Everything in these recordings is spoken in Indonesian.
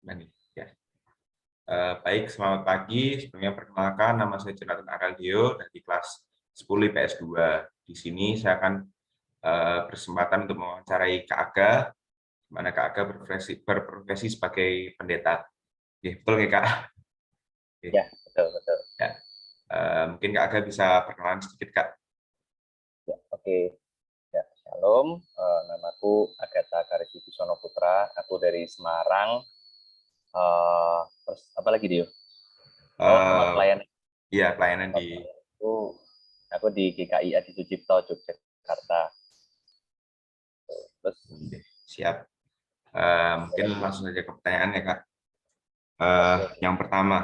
Nah, nih, ya. Baik, selamat pagi. Sebelumnya perkenalkan, nama saya Jonathan Araldio dari kelas 10 IPS 2. Di sini saya akan berkesempatan untuk mewawancarai Kak Aga, di mana Kak Aga berprofesi sebagai pendeta. Ya, betul nggak, Kak? Oke. Ya, betul, betul. Ya. Mungkin Kak Aga bisa perkenalan sedikit, Kak. Ya, oke. Ya, shalom. Namaku Agatha Kariswibisono Putra. Aku dari Semarang. Terus apa lagi, Dio? Oh, tempat Eh, pelayanan. Iya, pelayanan Tempat di... pelayanan aku di GKI Adi Sucipto, Yogyakarta. Terus Siap. apa Mungkin lagi, Dio? langsung saja ke pertanyaan ya, Kak. Oke, oke. Yang pertama,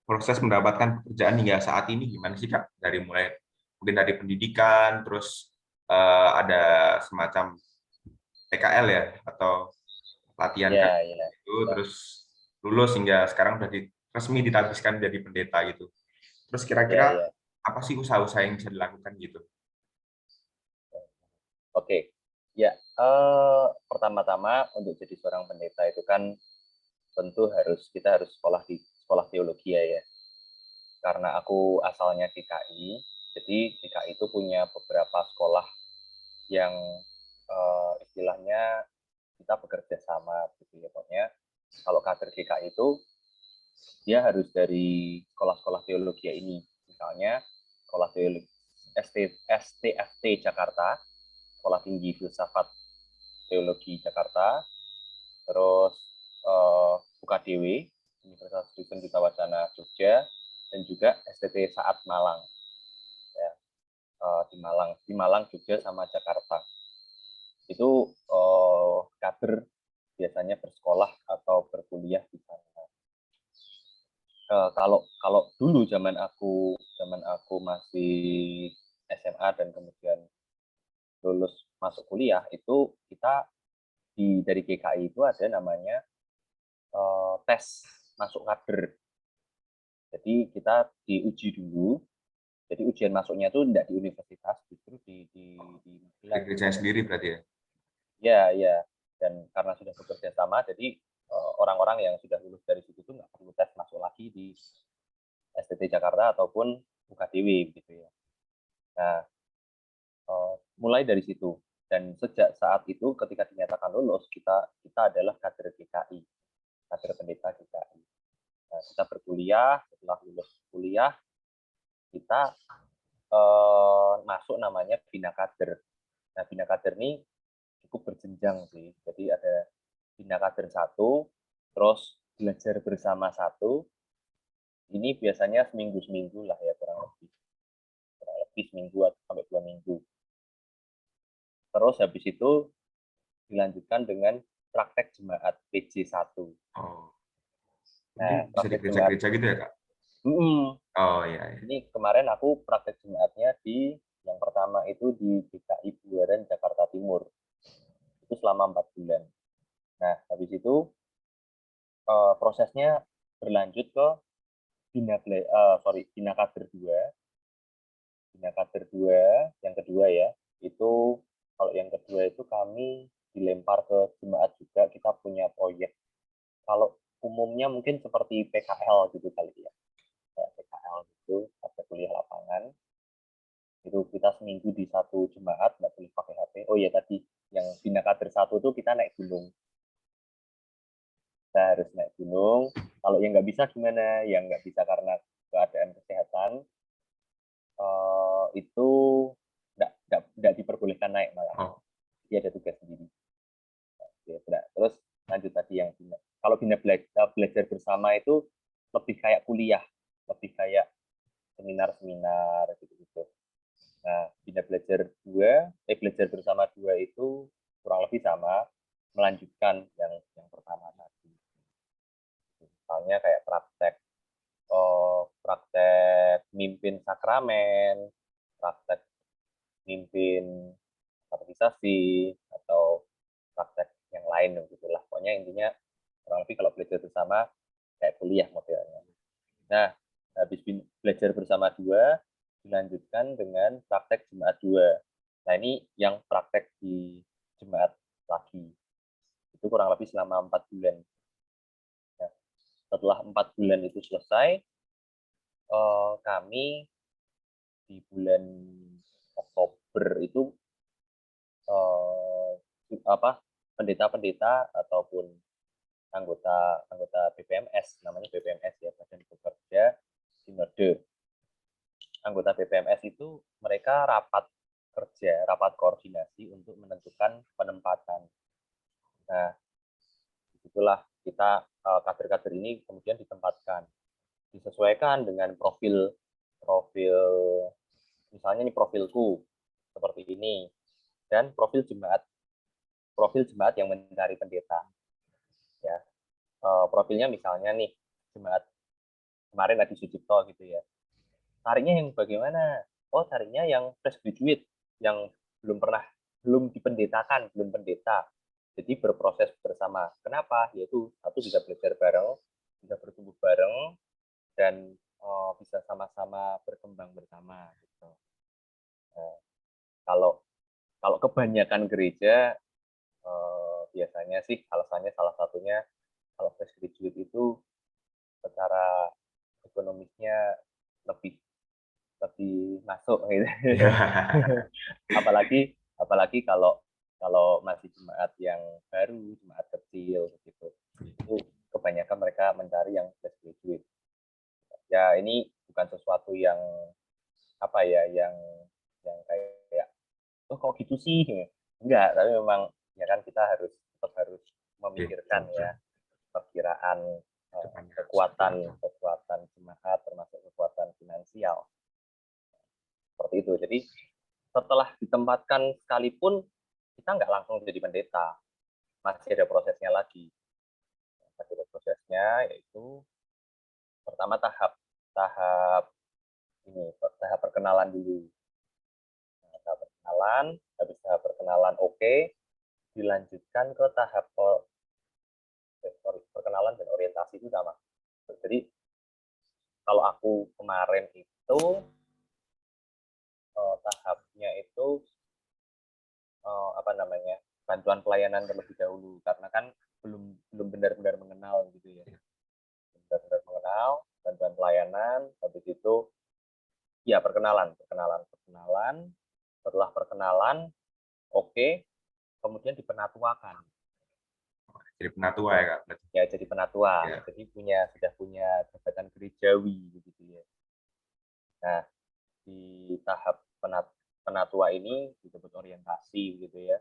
proses mendapatkan pekerjaan hingga saat ini gimana sih, Kak? Dari mulai mungkin dari pendidikan, terus ada semacam PKL ya, atau latihan Ya, KKL ya, itu, ya, terus lulus hingga sekarang udah resmi ditabiskan jadi pendeta gitu. Terus ya, kira-kira ya. apa sih usaha-usaha yang bisa dilakukan gitu? Oke. Ya, pertama-tama untuk jadi seorang pendeta itu kan tentu kita harus sekolah teologi ya. Karena aku asalnya GKI, jadi GKI itu punya beberapa sekolah yang istilahnya kita bekerja sama gitu ya. Pokoknya kalau kader GKI itu dia harus dari sekolah-sekolah teologi ini. Misalnya sekolah teologi STFT Jakarta, Sekolah Tinggi Filsafat Teologi Jakarta, terus UKDW, Universitas Kristen Duta Wacana Jogja, dan juga STT Saat Malang. Ya, di Malang, Jogja, sama Jakarta. Itu kader biasanya bersekolah atau berkuliah di sana. Kalau dulu zaman aku masih SMA dan kemudian lulus masuk kuliah itu kita dari GKI itu ada namanya tes masuk kader. Jadi kita diuji dulu. Jadi ujian masuknya itu tidak di universitas, justru di Di Magelang. gereja sendiri berarti ya? Ya, ya. Dan karena sudah bekerja sama, jadi orang-orang yang sudah lulus dari situ tuh nggak perlu tes masuk lagi di STT Jakarta ataupun UKDW gitu ya. Nah, mulai dari situ. Dan sejak saat itu, ketika dinyatakan lulus, kita adalah kader GKI, kader pendeta GKI. Nah, kita berkuliah, setelah lulus kuliah, kita masuk namanya Bina Kader. Nah, Bina Kader ini cukup berjenjang sih. Jadi ada Bina Kader 1, terus belajar bersama 1. Ini biasanya seminggu-seminggu lah ya, kurang lebih. Kurang lebih seminggu atau sampai 2 minggu. Terus habis itu dilanjutkan dengan praktek jemaat PJ1. Oh, mungkin Nah, bisa di praktek jemaat gereja-gereja gitu ya, Kak? Oh iya, iya. ini kemarin aku praktek jemaatnya di yang pertama itu di DKI Buaran, Jakarta Timur. Itu selama 4 bulan. Nah, habis itu prosesnya berlanjut ke Bina Kader 2. Bina Kader 2 yang kedua ya. Itu kalau yang kedua itu kami dilempar ke jemaat juga, kita punya proyek. Kalau umumnya mungkin seperti PKL gitu kali ya. Kayak PKL gitu, praktek kuliah lapangan. Itu kita seminggu di satu jemaat, nggak boleh pakai HP. Oh iya, tadi yang Bina Kader 1 itu kita naik gunung. Kita harus naik gunung. Kalau yang nggak bisa gimana? Yang nggak bisa karena keadaan kesehatan, itu nggak diperbolehkan naik malah. Oh, Jadi ada tugas sendiri. Ya, terus lanjut tadi yang kalau bina belajar bersama itu lebih kayak kuliah, lebih kayak seminar-seminar gitu-gitu. Nah, belajar bersama 2 itu kurang lebih sama, melanjutkan yang pertama tadi. Misalnya kayak praktek mimpin sakramen, praktek mimpin kategorisasi, atau praktek yang lain gitulah. Pokoknya intinya kurang lebih kalau belajar bersama kayak kuliah modelnya. Nah, habis belajar bersama 2 dilanjutkan dengan praktek jemaat 2. Nah, ini yang praktek di jemaat lagi. Itu kurang lebih selama 4 bulan. Setelah 4 bulan itu selesai, kami di bulan Oktober itu pendeta-pendeta ataupun anggota BPMS, namanya BPMS ya, Badan Pekerja Sinode. Anggota BPMS itu mereka rapat kerja, rapat koordinasi untuk menentukan penempatan. Nah, itulah kita kader-kader ini kemudian ditempatkan, disesuaikan dengan profil misalnya ini profilku seperti ini, dan profil jemaat yang mencari pendeta ya. Profilnya misalnya nih jemaat kemarin Adi Sucipto gitu ya, carinya yang bagaimana? Oh, carinya yang fresh graduate, yang belum dipendetakan, belum pendeta, jadi berproses bersama. Kenapa? Yaitu satu, bisa belajar bareng, bisa bertumbuh bareng, dan bisa sama-sama berkembang bersama gitu. Kalau kebanyakan gereja biasanya sih alasannya salah satunya, kalau fresh graduate itu secara ekonomisnya lebih masuk gitu. Ya. apalagi kalau masih jemaat yang baru, jemaat kecil gitu, itu kebanyakan mereka mencari yang fresh graduate. Ya, ini bukan sesuatu yang yang kayak oh kok gitu sih, enggak, tapi memang ya kan kita tetap harus memikirkan ya perkiraan kekuatan jemaat, termasuk kekuatan finansial seperti itu. Jadi setelah ditempatkan sekalipun kita nggak langsung jadi pendeta, masih ada prosesnya lagi. Masih ada prosesnya, yaitu pertama tahap perkenalan dulu. Tahap perkenalan, habis tahap perkenalan oke, dilanjutkan ke tahap perkenalan dan orientasi itu sama. Jadi kalau aku kemarin itu tahapnya itu bantuan pelayanan terlebih dahulu, karena kan belum benar-benar mengenal gitu ya, benar-benar mengenal, bantuan pelayanan, habis itu ya perkenalan. Setelah perkenalan oke, kemudian dipenatuakan. Jadi penatua ya Kak? Ya, jadi penatua. Ya. Jadi sudah punya jabatan gerejawi begitu ya. Nah, di tahap penatua ini disebut orientasi gitu ya.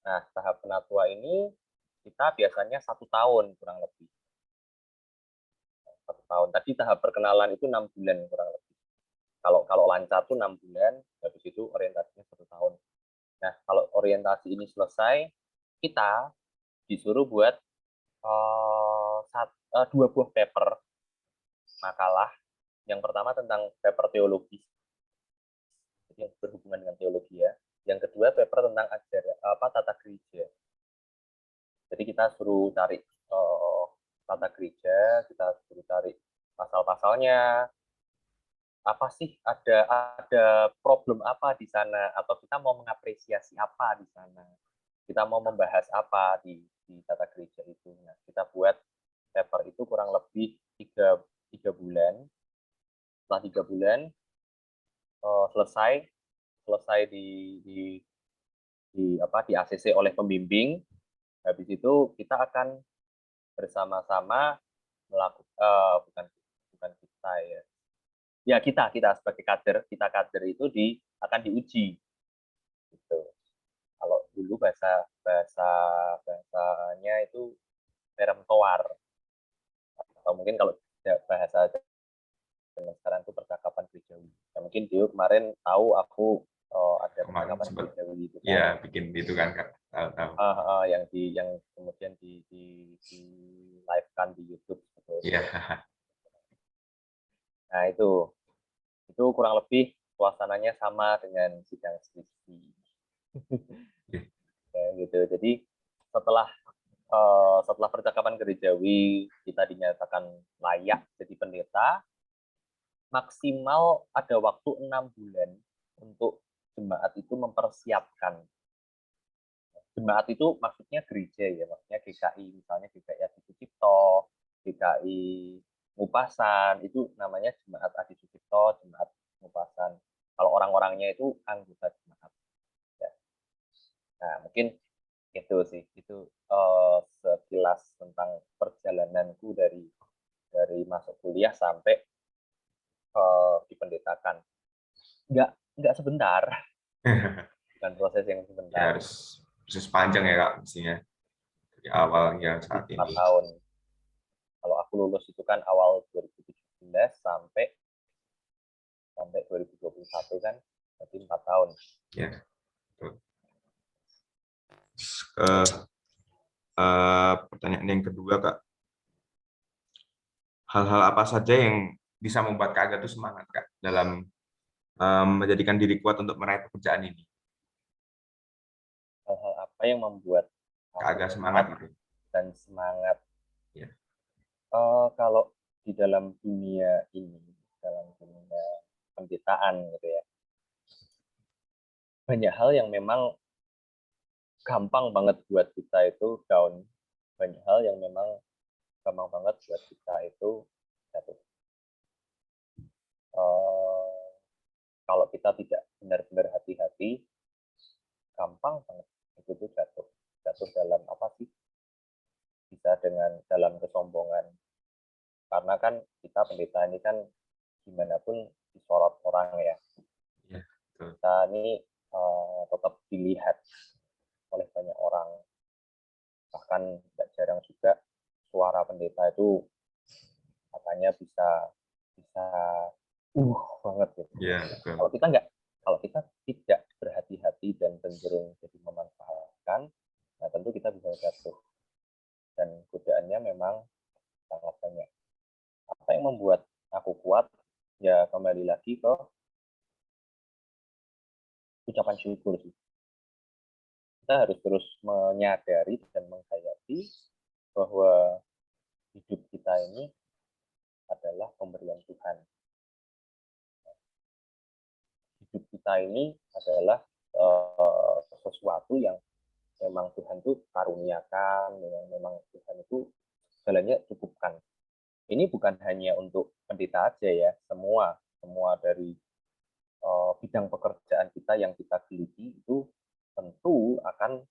Nah, tahap penatua ini kita biasanya 1 tahun kurang lebih. 1 tahun. Tadi tahap perkenalan itu 6 bulan kurang lebih. Kalau lancar tuh 6 bulan, habis itu orientasinya 1 tahun. Nah, kalau orientasi ini selesai, kita disuruh buat 2 buah paper makalah. Yang pertama tentang paper teologis, jadi yang berhubungan dengan teologi ya. Yang kedua paper tentang tata gereja. Jadi kita suruh cari tata gereja, kita suruh cari pasal-pasalnya, apa sih, ada problem apa di sana, atau kita mau mengapresiasi apa di sana, kita mau membahas apa di tata gereja itu. Nah, kita buat paper itu kurang lebih 3 bulan. Setelah 3 bulan selesai di ACC oleh pembimbing. Habis itu kita akan bersama-sama melakukan bukan kita ya. Ya, kita sebagai kader itu akan diuji. Gitu. Kalau dulu bahasanya itu peremtoar, atau mungkin kalau bahasa zaman sekarang itu percakapan gerejawi. Ya, mungkin Dio kemarin tahu aku ada percakapan gerejawi itu kan. Iya, bikin itu kan Kak. Tahu. Yang kemudian di live-kan di YouTube gitu. Iya. Nah, itu kurang lebih suasananya sama dengan sidang skripsi. Ya, gitu. Jadi setelah percakapan gerejawi kita dinyatakan layak jadi pendeta, maksimal ada waktu 6 bulan untuk jemaat itu mempersiapkan. Jemaat itu maksudnya gereja ya, maksudnya GKI, misalnya GKI Adi Sucipto, GKI Ngupasan, itu namanya Jemaat Adi Sucipto, Jemaat Ngupasan. Kalau orang-orangnya itu anggota jemaat. Ya. Nah, mungkin itu sih, itu sekilas tentang perjalananku dari masuk kuliah sampai dipendetakan. Nggak sebentar, bukan proses yang Ya sebentar. harus proses panjang ya Kak, mestinya dari awal hingga Jadi saat 4 ini. tahun. Kalau aku lulus itu kan awal 2017 sampai 2021 kan, berarti 4 tahun. Ya, betul. Pertanyaan yang kedua Kak, hal-hal apa saja yang bisa membuat Kak Aga tuh semangat Kak dalam menjadikan diri kuat untuk meraih pekerjaan ini? Hal-hal apa yang membuat Kak aku Aga semangat kuat gitu. dan semangat? Ya. Kalau di dalam dunia ini, dalam dunia penderitaan gitu ya, banyak hal yang memang gampang banget buat kita itu down. Banyak hal yang memang gampang banget buat kita itu jatuh. Kalau kita tidak benar-benar hati-hati, gampang banget itu tuh jatuh. Jatuh dalam apa sih? Bisa dengan dalam kesombongan. Karena kan kita pendeta ini kan gimana pun disorot orang ya. Ya, betul. Kita ini tetap dilihat oleh banyak orang. Bahkan tidak jarang juga suara pendeta itu katanya bisa bisa banget gitu. Ya, betul. Kalau kita tidak berhati-hati dan cenderung jadi memanfaatkan, nah tentu kita bisa jatuh. Dan godaannya memang sangat banyak. Apa yang membuat aku kuat? Ya kembali lagi ke ucapan syukur sih. Kita harus terus menyadari dan menghayati bahwa hidup kita ini adalah pemberian Tuhan. Hidup kita ini adalah sesuatu yang memang Tuhan itu karuniakan, memang Tuhan itu segalanya cukupkan. Ini bukan hanya untuk pendeta aja ya, semua dari bidang pekerjaan kita yang kita geluti itu tentu akan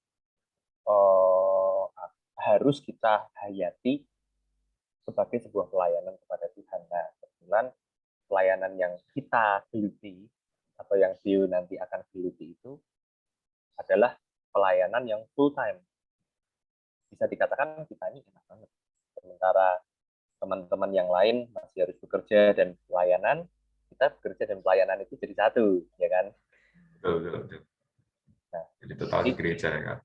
harus kita hayati sebagai sebuah pelayanan kepada Tuhan. Nah, kebetulan pelayanan yang kita geluti atau yang Dio nanti akan geluti itu adalah pelayanan yang full time. Bisa dikatakan kita ini enak banget. Sementara teman-teman yang lain masih harus bekerja dan pelayanan, kita bekerja dan pelayanan itu jadi satu, ya kan? Betul, betul, betul. Nah, Jadi total di gereja ya Kak.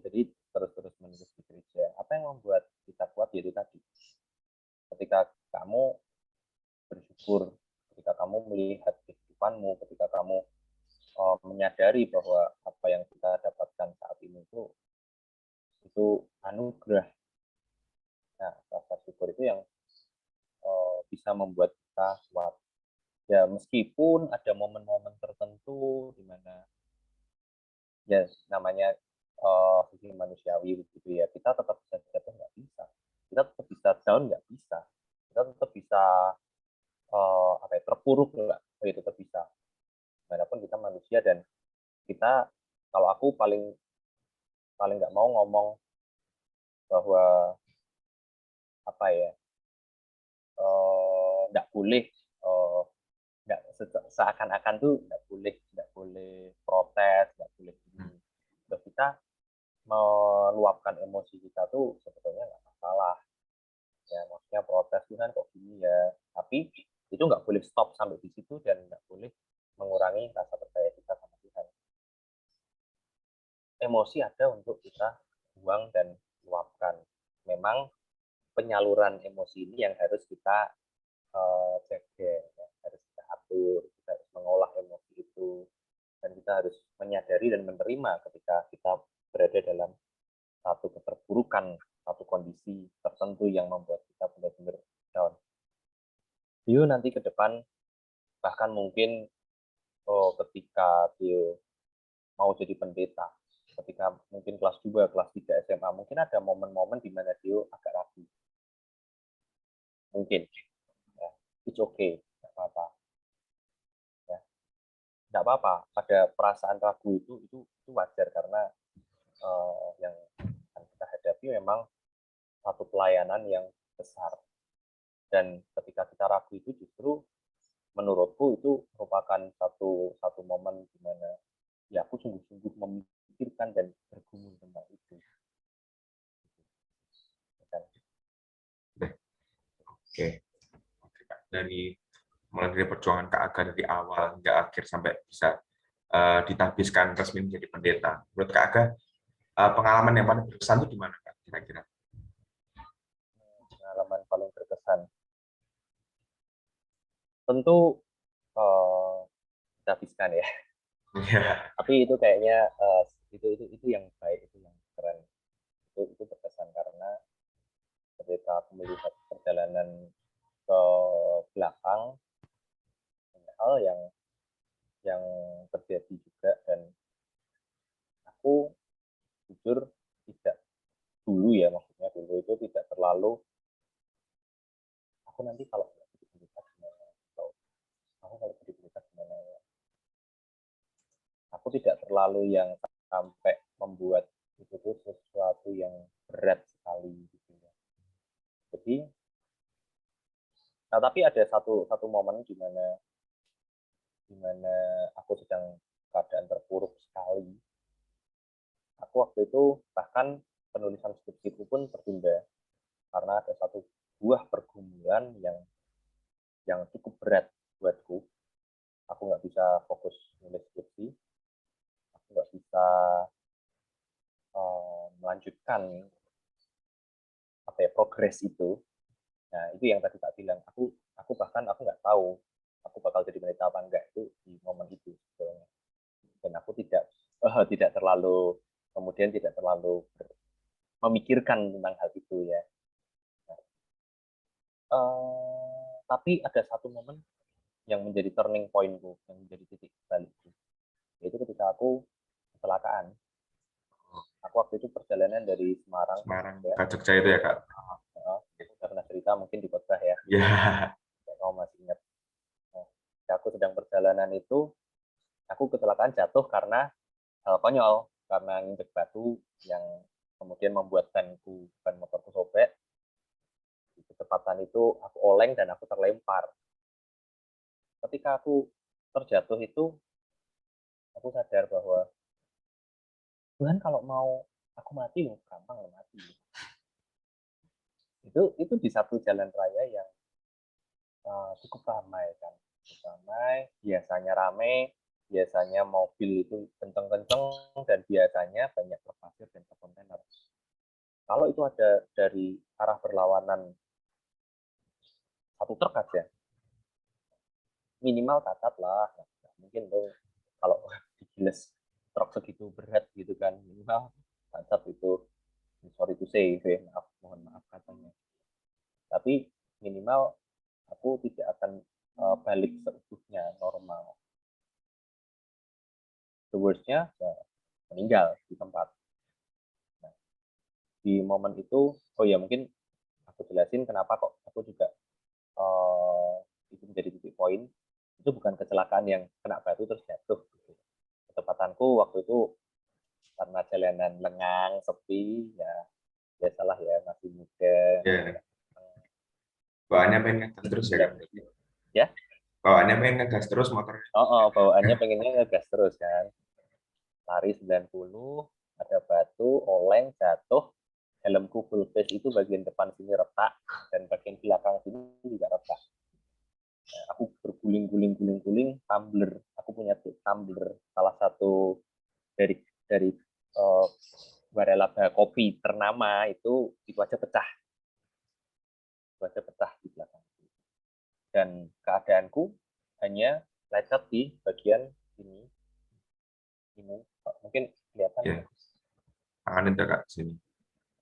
jadi terus menerus di gereja. Apa yang membuat kita kuat yaitu tadi. Ketika kamu bersyukur, ketika kamu melihat kehidupanmu, ketika kamu menyadari bahwa apa yang kita dapatkan saat ini itu anugerah. Nah, rasa syukur itu yang bisa membuat kita kuat. Ya, meskipun ada momen-momen tertentu di mana ya namanya sisi manusiawi begitu ya, kita tetap bisa jatuh nggak bisa, kita tetap bisa down nggak bisa, kita tetap bisa terpuruk nggak, itu tetap bisa. Walaupun kita manusia dan kita, kalau aku paling nggak mau ngomong bahwa apa ya, nggak boleh nggak seakan-akan tuh nggak boleh protes, nggak boleh ini. Terus kita meluapkan emosi kita tuh sebetulnya nggak masalah ya, maksudnya protes tuh kan kok gini ya, tapi itu nggak boleh stop sampai di situ dan nggak boleh mengurangi rasa percaya kita sama Tuhan. Emosi ada untuk kita buang dan luapkan. Memang penyaluran emosi ini yang harus kita jaga, ya. Harus kita atur, kita harus mengolah emosi itu, dan kita harus menyadari dan menerima ketika kita berada dalam satu keterpurukan, satu kondisi tertentu yang membuat kita benar-benar down. Dio nanti ke depan, bahkan mungkin ketika Dio mau jadi pendeta, ketika mungkin kelas 2, kelas 3 SMA, mungkin ada momen-momen di mana Dio agak ragu. mungkin ya, it's okay, nggak apa-apa ya, nggak apa-apa. Ada perasaan ragu itu wajar karena yang akan kita hadapi memang satu pelayanan yang besar, dan ketika kita ragu itu justru menurutku itu merupakan satu momen di mana ya aku sungguh-sungguh memikirkan dan bergumul tentang itu. Oke, mulai dari perjuangan Kak Aga dari awal hingga akhir sampai bisa ditabiskan resmi menjadi pendeta. Menurut Kak Aga, pengalaman yang paling berkesan itu di mana Kak kira-kira? Pengalaman paling berkesan tentu dihabiskan ya. Tapi itu kayaknya itu yang baik, itu yang keren. Itu berkesan karena ketika aku melihat perjalanan ke belakang, hal yang terjadi juga, dan aku jujur tidak dulu ya, maksudnya dulu itu tidak terlalu aku nanti kalau jadi pendeta gimana, atau aku kalau jadi pendeta gimana ya. Aku tidak terlalu yang sampai membuat itu tuh sesuatu yang berat sekali gitu ya. Jadi nah, tapi ada satu momen di mana aku sedang keadaan terpuruk sekali. Aku waktu itu bahkan penulisan skripsiku pun tertunda karena ada satu buah pergumulan yang cukup berat buatku. Aku nggak bisa fokus nulis skripsi, aku nggak bisa melanjutkan apa ya, progres itu. Nah itu yang tadi tak bilang, aku bahkan aku nggak tahu aku bakal jadi pendeta apa enggak itu di momen itu sebetulnya. Dan aku tidak terlalu kemudian tidak terlalu memikirkan tentang hal itu ya. Nah, tapi ada satu momen yang menjadi turning pointku, yang menjadi titik balikku, yaitu ketika aku kecelakaan. Aku waktu itu perjalanan dari Semarang ke Jogja itu ya Kak? Saya pernah cerita mungkin di khotbah ya. Ya. Kamu masih ingat. Nah, aku sedang perjalanan itu, aku kecelakaan jatuh karena hal konyol, karena nginjek batu yang kemudian membuat ban motorku sobek. Di kecepatan itu aku oleng dan aku terlempar. Ketika aku terjatuh itu, aku sadar bahwa Tuhan kalau mau aku mati, gampang mati. Itu di satu jalan raya yang cukup ramai kan, biasanya ramai, biasanya mobil itu kenceng-kenceng, dan biasanya banyak truk pasir dan truk kontainer. Kalau itu ada dari arah berlawanan satu truk aja, minimal cacat lah. Nah, mungkin tuh kalau digiles truk segitu berat gitu kan, minimal cacat itu, sorry to say, mohon maaf katanya. Tapi minimal aku tidak akan balik seutuhnya normal. The worst-nya ya, meninggal di tempat. Nah, di momen itu, oh ya mungkin aku jelasin kenapa kok aku juga itu menjadi titik poin. Itu bukan kecelakaan yang kena batu terus jatuh. Gitu. Kecepatanku waktu itu karena jalanan lengang, sepi, ya biasalah ya, masih muda. Yeah. Bawaannya pengen ngegas terus ya Kak? Ya? Bawaannya pengen ngegas terus motor. Bawaannya pengennya ngegas terus kan. Lari 90, ada batu, oleng, jatuh, helmku full face itu bagian depan sini retak, dan bagian belakang sini juga retak. Nah, aku berguling-guling, tumbler. Aku punya tumbler, salah satu dari waralaba kopi ternama itu aja pecah. Itu aja pecah di belakang. Dan keadaanku hanya lecet di bagian ini. Mungkin kelihatan ya. Tangan itu Kak sini.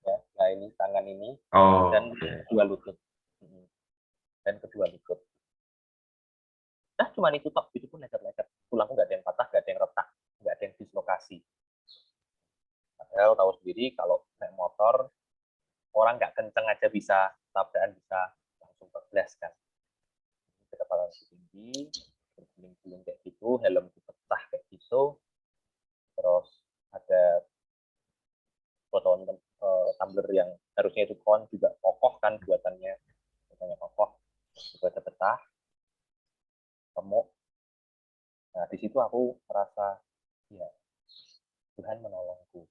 Ya, nah ini tangan ini dan kedua lutut. Nah, cuma itu tok, itu pun lecet-lecet. Tulangku nggak ada yang patah, nggak ada yang retak, nggak ada yang dislokasi. Padahal tahu sendiri kalau naik motor, orang nggak kenceng aja bisa, tabrakan bisa langsung blas kan. Ketebalan tinggi, berguling-guling kayak gitu, helm pecah kayak gitu, terus ada botol tumbler yang harusnya itu kon juga kokoh kan buatannya kokoh, juga ada pecah, remuk. Nah di situ aku merasa ya Tuhan menolongku,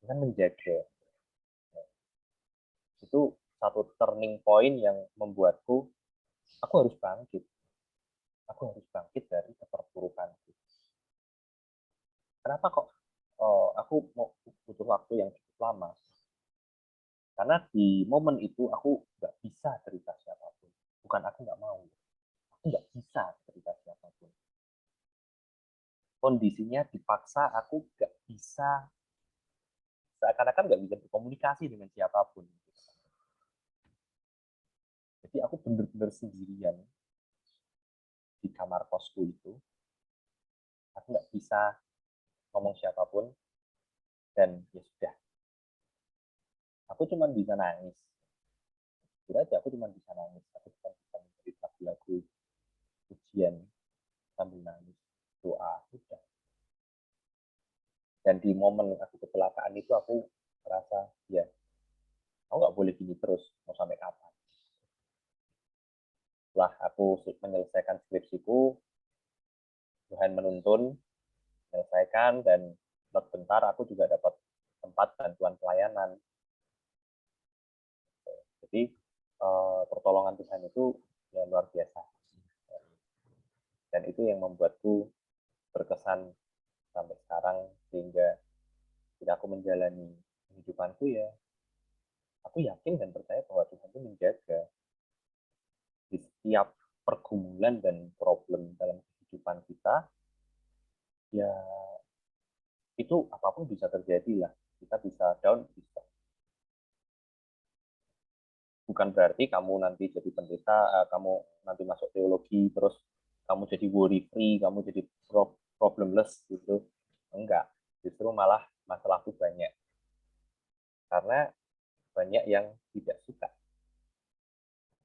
Tuhan menjaga. Itu satu turning point yang membuatku aku harus bangkit, dari keterpurukanku. Kenapa kok aku mau butuh waktu yang cukup lama? Karena di momen itu aku nggak bisa cerita siapapun. Bukan aku nggak mau, aku nggak bisa cerita siapapun. Kondisinya dipaksa aku nggak bisa, seakan-akan nggak bisa berkomunikasi dengan siapapun. Jadi aku benar-benar sendirian di kamar kosku itu. Aku nggak bisa ngomong siapapun, dan ya sudah, aku cuma bisa nangis. Jujur aja aku cuma bisa nangis, aku cuma bisa mencerita lagu ujian sambil nangis, doa, udah. Dan di momen aku kecelakaan itu aku merasa ya aku nggak boleh gini terus, mau sampai kapan. Setelah aku menyelesaikan skripsiku, Tuhan menuntun menyelesaikan, dan sebentar aku juga dapat tempat bantuan pelayanan. Jadi pertolongan Tuhan itu ya luar biasa, dan itu yang membuatku berkesan sampai sekarang, sehingga ketika aku menjalani kehidupanku ya aku yakin dan percaya bahwa Tuhan itu menjaga di setiap pergumulan dan problem dalam kehidupan kita. Ya itu apapun bisa terjadi lah, kita bisa down, bisa. Bukan berarti kamu nanti jadi pendeta, kamu nanti masuk teologi terus kamu jadi worry free, kamu jadi problemless gitu, enggak. Justru malah masalah itu banyak, karena banyak yang tidak suka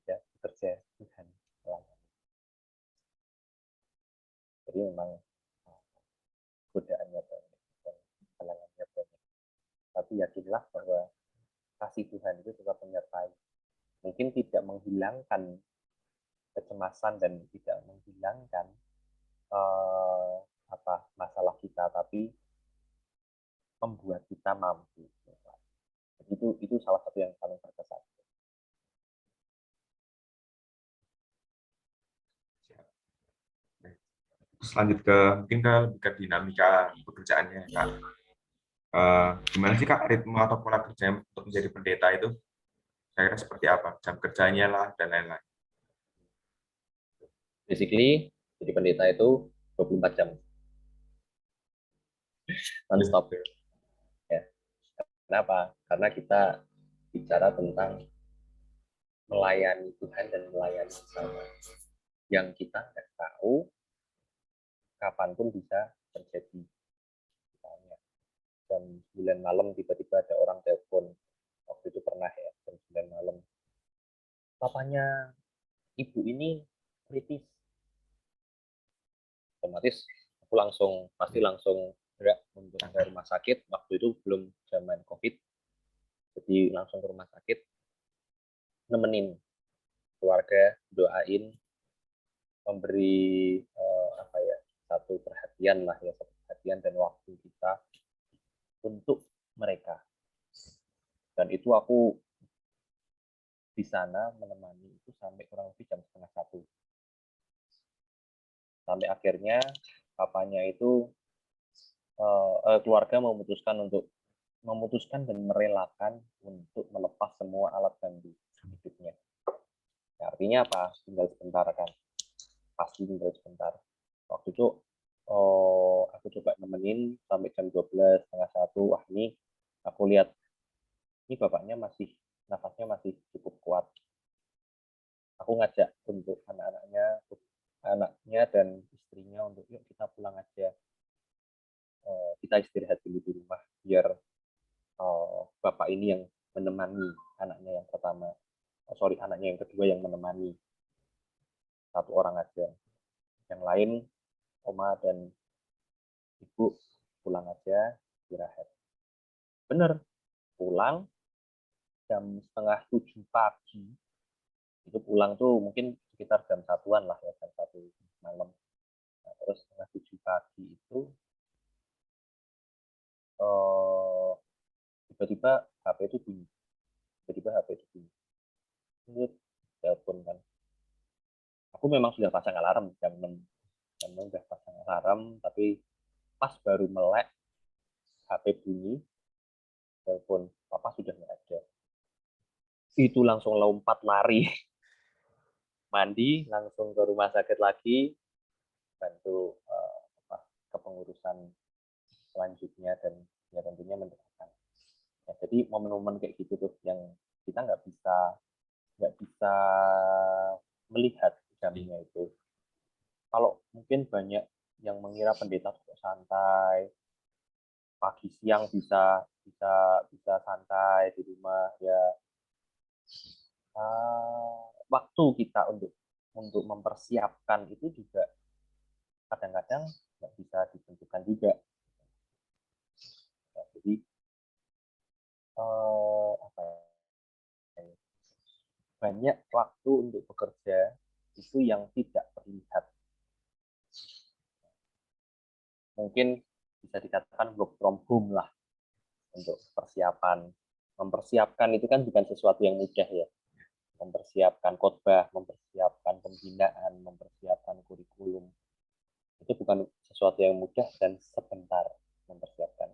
ya bekerja Tuhan. Jadi memang godaannya banyak dan halangannya banyak, tapi yakinlah bahwa kasih Tuhan itu tetap menyertai. Mungkin tidak menghilangkan kecemasan dan tidak menghilangkan eh, masalah kita, tapi membuat kita mampu. Jadi itu salah satu yang paling berkesan. Lanjut ke mungkin ke dinamika pekerjaannya Kak. Gimana sih Kak ritme atau pola kerja untuk menjadi pendeta itu? Saya kira seperti apa? Jam kerjanya lah dan lain-lain. Basically, jadi pendeta itu 24 jam non-stop. Ya. Kenapa? Karena kita bicara tentang melayani Tuhan dan melayani sesama, yang kita nggak tahu kapanpun bisa terjadi. Misalnya jam 9 malam tiba-tiba ada orang telepon. Waktu itu pernah ya, jam 9 malam. Papanya ibu ini kritis. Otomatis aku pasti langsung gerak untuk ke rumah sakit. Waktu itu belum zaman COVID. Jadi langsung ke rumah sakit, nemenin keluarga, doain, memberi satu perhatian lah ya, satu perhatian dan waktu kita untuk mereka. Dan itu aku di sana menemani itu sampai kurang lebih jam setengah satu. Sampai akhirnya papanya itu keluarga memutuskan dan merelakan untuk melepas semua alat bantu hidupnya. Nah, artinya apa? Tinggal sebentar kan? Pasti tinggal sebentar. Waktu itu aku coba nemenin sampai jam 12, setengah satu. Wah ini aku lihat ini bapaknya nafasnya masih cukup kuat. Aku ngajak untuk anaknya dan istrinya untuk yuk kita pulang aja, kita istirahat dulu di rumah biar bapak ini yang menemani anaknya yang pertama. anaknya yang kedua yang menemani, 1 orang aja. Yang lain oma dan ibu pulang aja, istirahat. Bener, pulang jam setengah 7 pagi. Itu pulang tuh mungkin sekitar jam 1-an lah ya, jam 1 malam. Nah, terus setengah 7 pagi itu tiba-tiba HP itu bunyi. Tiba-tiba HP itu bunyi. Ini telepon kan. Aku memang sudah pasang alarm jam 6. Jam 6 sudah pasang alarm, tapi pas baru melek, HP bunyi, telepon, papa sudah nggak ada. Itu langsung lompat lari, mandi, langsung ke rumah sakit lagi, bantu kepengurusan selanjutnya, dan ya tentunya mendoakan. Ya, jadi momen-momen kayak gitu tuh yang kita nggak bisa melihat jamnya itu. Kalau mungkin banyak yang mengira pendeta itu santai, pagi siang bisa bisa santai di rumah ya. Waktu kita untuk mempersiapkan itu juga kadang-kadang nggak bisa ditentukan juga. Ya, jadi apa ya, banyak waktu untuk bekerja itu yang tidak terlihat. Mungkin bisa dikatakan work from home lah untuk persiapan. Mempersiapkan itu kan bukan sesuatu yang mudah ya. Mempersiapkan khotbah, mempersiapkan pembinaan, mempersiapkan kurikulum. Itu bukan sesuatu yang mudah dan sebentar mempersiapkan.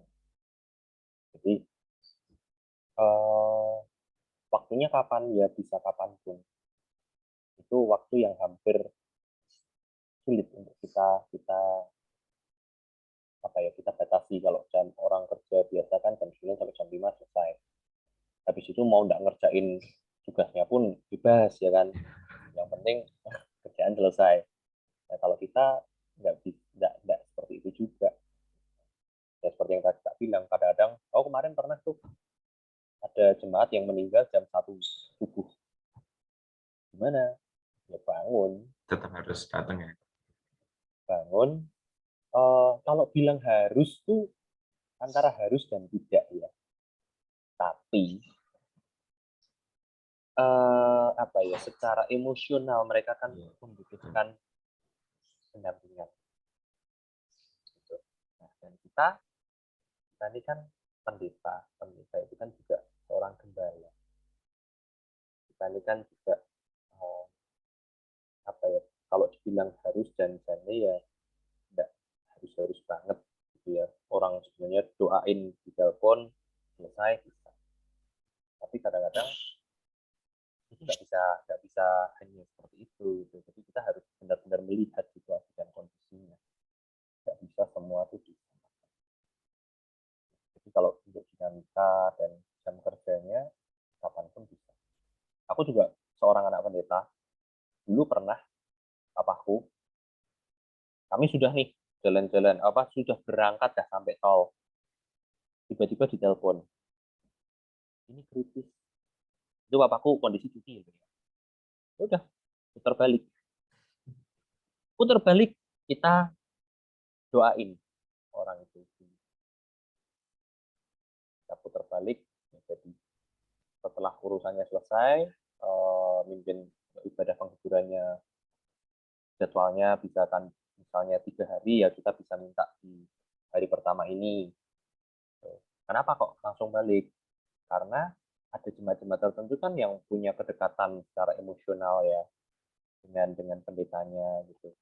Jadi waktunya kapan ya, bisa kapanpun. Itu waktu yang hampir sulit untuk kita batasi. Kalau jam orang kerja biasa kan jam 9 sampai jam 5 selesai. Habis itu mau nggak ngerjain tugasnya pun bebas ya kan. Yang penting kerjaan selesai. Nah, kalau kita nggak seperti itu juga. Ya, seperti yang tadi tak bilang, kadang-kadang, kemarin pernah tuh ada jemaat yang meninggal jam 1 subuh. Gimana? Ya bangun. Tetap harus datang ya. Bangun. Kalau bilang harus tuh antara harus dan tidak ya. Tapi secara emosional mereka kan membutuhkan pendampingan. Gitu. Nah, dan kita ini kan pendeta itu kan juga seorang gembala. Kita ini kan juga kalau dibilang harus dan ya tidak harus banget gitu ya. Orang sebenarnya doain di telepon selesai bisa. Tapi kadang-kadang itu nggak bisa hanya seperti itu gitu. Jadi kita harus benar-benar melihat situasi dan kondisinya. Nggak bisa semua itu bisa. Jadi kalau untuk dinamika dan jam kerjanya kapanpun bisa. Aku juga seorang anak pendeta. Dulu pernah papaku, kami sudah nih jalan-jalan sudah berangkat dah sampai tol. Tiba-tiba ditelepon. Ini kritis. Itu papaku kondisi cuti ya. Udah putar balik. Kita doain orang itu. Kita putar balik. Jadi setelah urusannya selesai, mimpin ibadah penghiburannya, jadwalnya bisa kan misalnya 3 hari ya, kita bisa minta di hari pertama ini. Kenapa kok langsung balik? Karena ada jemaat-jemaat tertentu kan yang punya kedekatan secara emosional ya dengan pendetanya gitu.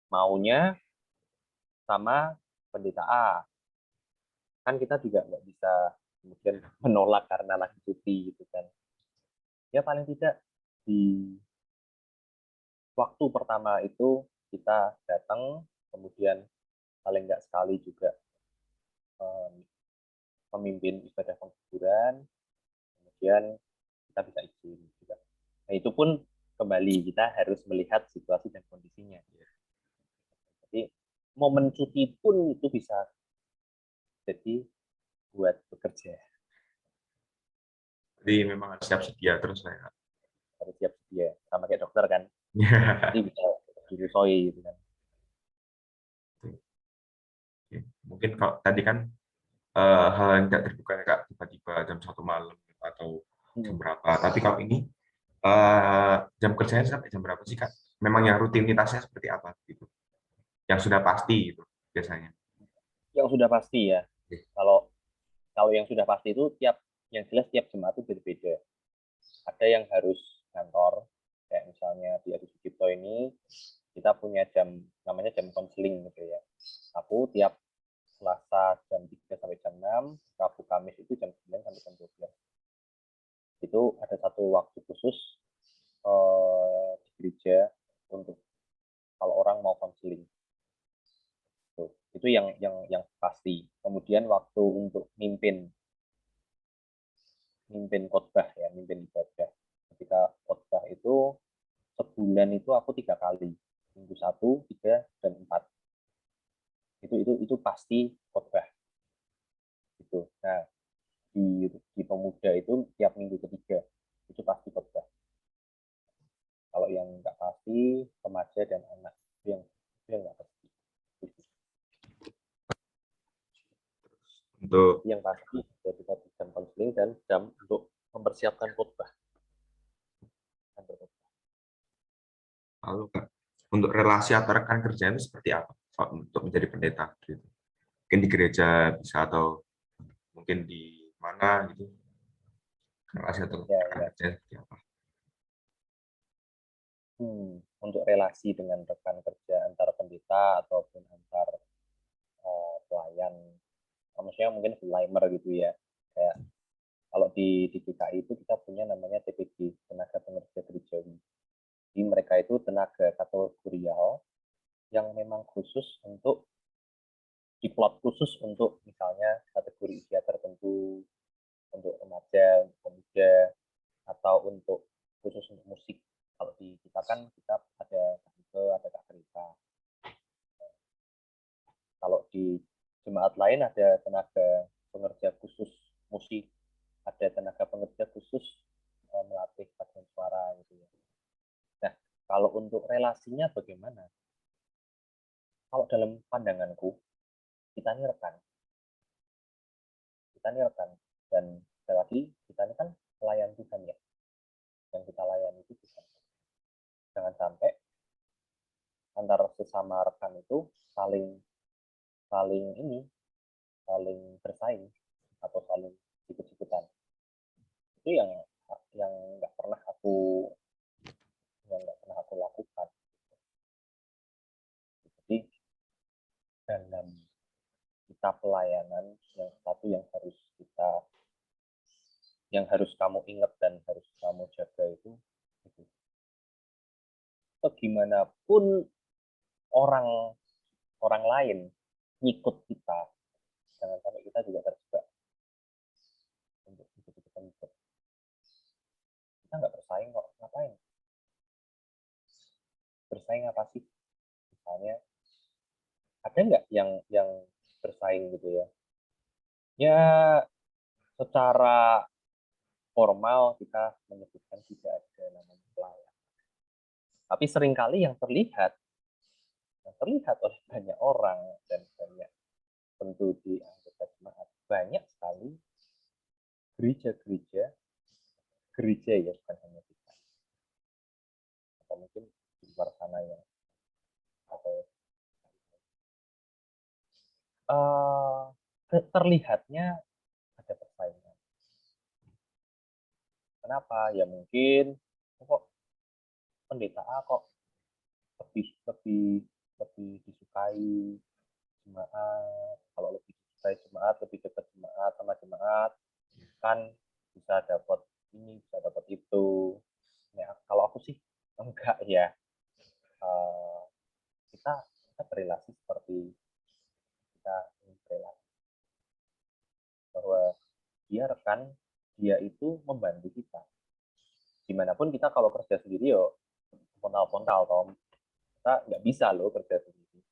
Maunya sama pendeta A. Kan kita juga nggak bisa kemudian menolak karena lagi cuti gitu kan. Ya paling tidak di waktu pertama itu kita datang, kemudian paling nggak sekali juga memimpin ibadah penghiburan, kemudian kita bisa izin juga. Nah itu pun kembali kita harus melihat situasi dan kondisinya. Jadi momen cuti pun itu bisa jadi buat bekerja. Jadi memang harus siap sedia terus saya. harus siap sedia, sama kayak dokter kan, Ya. jadi bisa dirusoi gitu kan. Oke. Mungkin kalau tadi kan hal yang tidak terduga kayak tiba-tiba jam 1 malam atau jam Hmm. berapa. Tapi kalau ini jam kerjanya sampai jam berapa sih Kak? Memang yang rutinitasnya seperti apa gitu? Yang sudah pasti gitu biasanya. Yang sudah pasti ya, Oke. kalau kalau yang sudah pasti itu yang jelas tiap jemaat itu berbeda. Ada yang harus kantor, kayak misalnya di Adi Sucipto ini kita punya jam namanya jam konseling gitu ya. Aku tiap Selasa jam 3 sampai jam 6, Rabu Kamis itu jam 9 sampai jam 12. Itu ada satu waktu khusus di gereja untuk kalau orang mau konseling. Itu yang pasti. Kemudian waktu untuk mimpin khotbah ya, mimpin ibadah. Ketika khotbah itu sebulan itu aku 3 kali, minggu 1, 3, dan 4. Itu pasti khotbah gitu. Nah, di pemuda itu tiap minggu ketiga itu pasti khotbah. Kalau yang nggak pasti remaja dan anak itu yang nggak pasti. Untuk Yang pasti jadi jam konseling dan jam untuk mempersiapkan khotbah. lalu Kak, untuk relasi antar rekan kerja itu seperti apa untuk menjadi pendeta gitu? Mungkin di gereja bisa atau mungkin di mana gitu. Relasi atau Ya, rekan ya. kerja seperti apa? Untuk relasi dengan rekan kerja antar pendeta ataupun antar pelayan, maksudnya mungkin Slimer gitu ya. Kayak kalau di GKI itu kita punya namanya TPG, tenaga pengerja gerejawi. Jadi mereka itu tenaga kategorial yang memang khusus untuk diplot khusus untuk misalnya kategori usia tertentu, untuk remaja, pemuda, atau untuk khusus untuk musik. Kalau di kita kan kita ada ada Kak Rita. Kalau di jemaat lain ada tenaga pengerja khusus musik, ada tenaga pengerja khusus melatih paduan suara gitu ya. Nah, kalau untuk relasinya bagaimana? Kalau dalam pandanganku, kita ini rekan. Kita ini rekan. Dan sekali lagi, kita ini kan pelayan Tuhan ya. Yang kita layani itu Tuhan. Jangan sampai antara sesama rekan itu saling saling ini saling bersaing atau saling ikut-ikutan. Itu yang nggak pernah aku lakukan. Jadi dalam kita pelayanan yang satu yang harus kamu ingat dan harus kamu jaga itu bagaimanapun orang orang lain ngikut kita, jangan sampai kita juga terjebak untuk ikut-ikutan ikut. Kita nggak bersaing kok, ngapain bersaing apa sih? Misalnya ada nggak yang bersaing gitu ya? Ya secara formal kita menyebutkan tidak ada namanya pelayan. Tapi seringkali yang terlihat oleh banyak orang dan banyak tentu di anggota jemaat, banyak sekali gereja ya, bukan hanya kita, atau mungkin di luar sana ya, atau terlihatnya ada persaingan. Kenapa? Ya mungkin kok pendeta A kok lebih lebih lebih disukai jemaat, kalau lebih disukai jemaat, lebih dekat jemaat sama jemaat, kan bisa dapat ini, bisa dapat itu. Ya, kalau aku sih enggak ya. Uh, kita berrelasi seperti kita berrelasi bahwa dia rekan, dia itu membantu kita. Dimanapun kita kalau kerja sendiri yo pontal-pontal, kita nggak bisa loh kerja sendiri.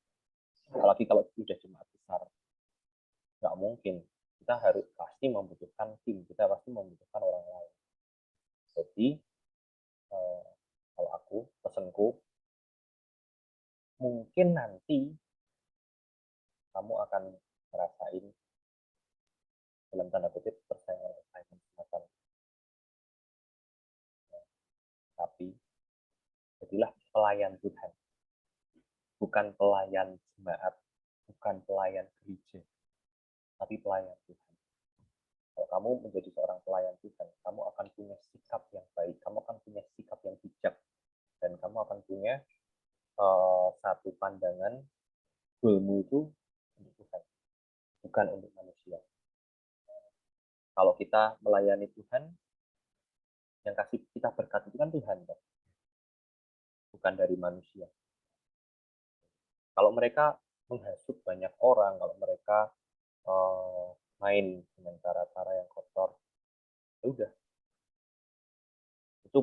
Apalagi kalau sudah jemaat besar, nggak mungkin. Kita harus pasti membutuhkan tim, kita pasti membutuhkan orang lain. Jadi mungkin nanti kamu akan merasain dalam tanda kutip persaingan semacam. Tapi jadilah pelayan Tuhan, bukan pelayan jemaat, bukan pelayan gereja, tapi pelayan Tuhan. Kalau kamu menjadi seorang pelayan Tuhan, kamu akan punya sikap yang baik, kamu akan punya sikap yang bijak, dan kamu akan punya satu pandangan goalmu itu untuk Tuhan, bukan untuk manusia. Kalau kita melayani Tuhan, yang kasih kita berkat itu kan Tuhan, kan? Bukan dari manusia. Kalau mereka menghasut banyak orang, kalau mereka main dengan cara-cara yang kotor, ya udah, itu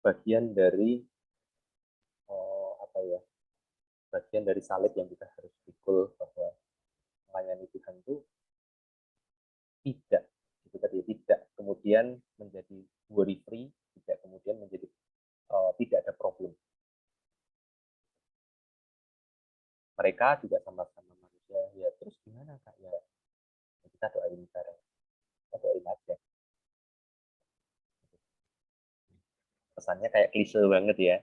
bagian dari bagian dari salib yang kita harus pikul, bahwa melayani Tuhan itu tidak, itu tadi, tidak kemudian menjadi worry free, tidak kemudian menjadi tidak ada problem. Mereka juga sama-sama manusia, ya terus gimana Kak? Ya kita doain bareng, kita doain aja. Pesannya kayak klise banget ya.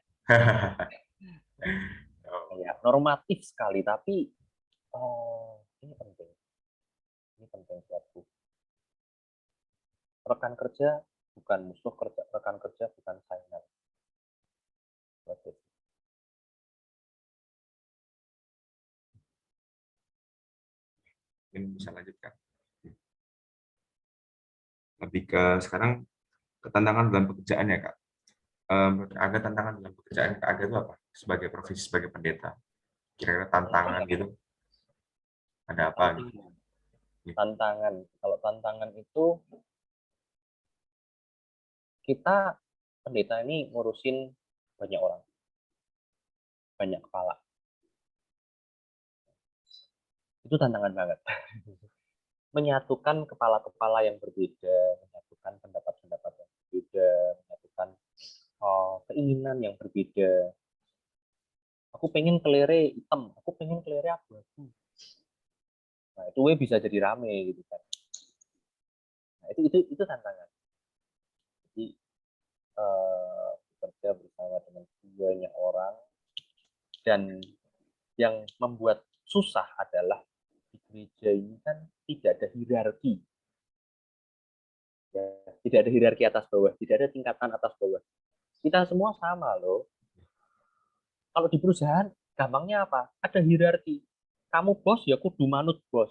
Ya, normatif sekali, tapi ini penting. Ini penting buatku. Rekan kerja bukan musuh kerja, rekan kerja bukan saingan. Mungkin bisa lanjutkan. Lebih ke sekarang ke tantangan dalam pekerjaan ya Kak. Agak tantangan dalam pekerjaan Kak Aga itu apa? Sebagai profesi sebagai pendeta. Kira-kira tantangan gitu. Ada apa? Gitu? Tantangan. Kalau tantangan itu kita pendeta ini ngurusin banyak orang, banyak kepala. Itu tantangan banget. Menyatukan kepala-kepala yang berbeda, menyatukan pendapat-pendapat yang berbeda, menyatukan keinginan yang berbeda. Aku pengen kelere hitam, aku pengen kelere abu-abu. Nah, itu bisa jadi rame gitu kan. Nah, itu tantangan. Jadi bekerja bersama dengan banyak orang, dan yang membuat susah adalah di gereja ini kan tidak ada hierarki. Ya, tidak ada hierarki atas bawah, tidak ada tingkatan atas bawah. Kita semua sama loh. Kalau di perusahaan, gampangnya apa? Ada hierarki. Kamu bos, ya kudu manut bos.